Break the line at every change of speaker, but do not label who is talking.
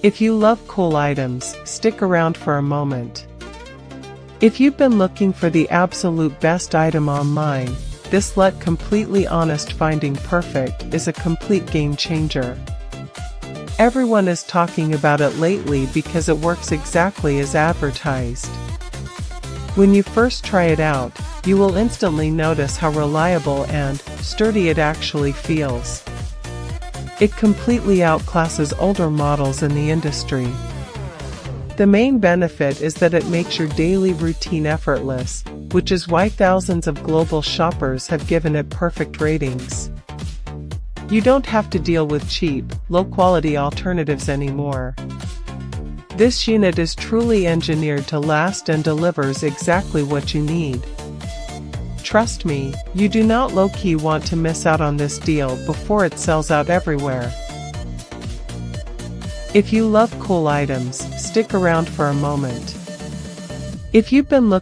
If you love cool items, stick around for a moment. If you've been looking for the absolute best item online, this completely honest finding perfect is a complete game changer. Everyone is talking about it lately because it works exactly as advertised. When you first try it out, you will instantly notice how reliable and sturdy it actually feels. It completely outclasses older models in the industry. The main benefit is that it makes your daily routine effortless, which is why thousands of global shoppers have given it perfect ratings. You don't have to deal with cheap, low-quality alternatives anymore. This unit is truly engineered to last and delivers exactly what you need. Trust me, you do not low-key want to miss out on this deal before it sells out everywhere. If you love cool items, stick around for a moment. If you've been looking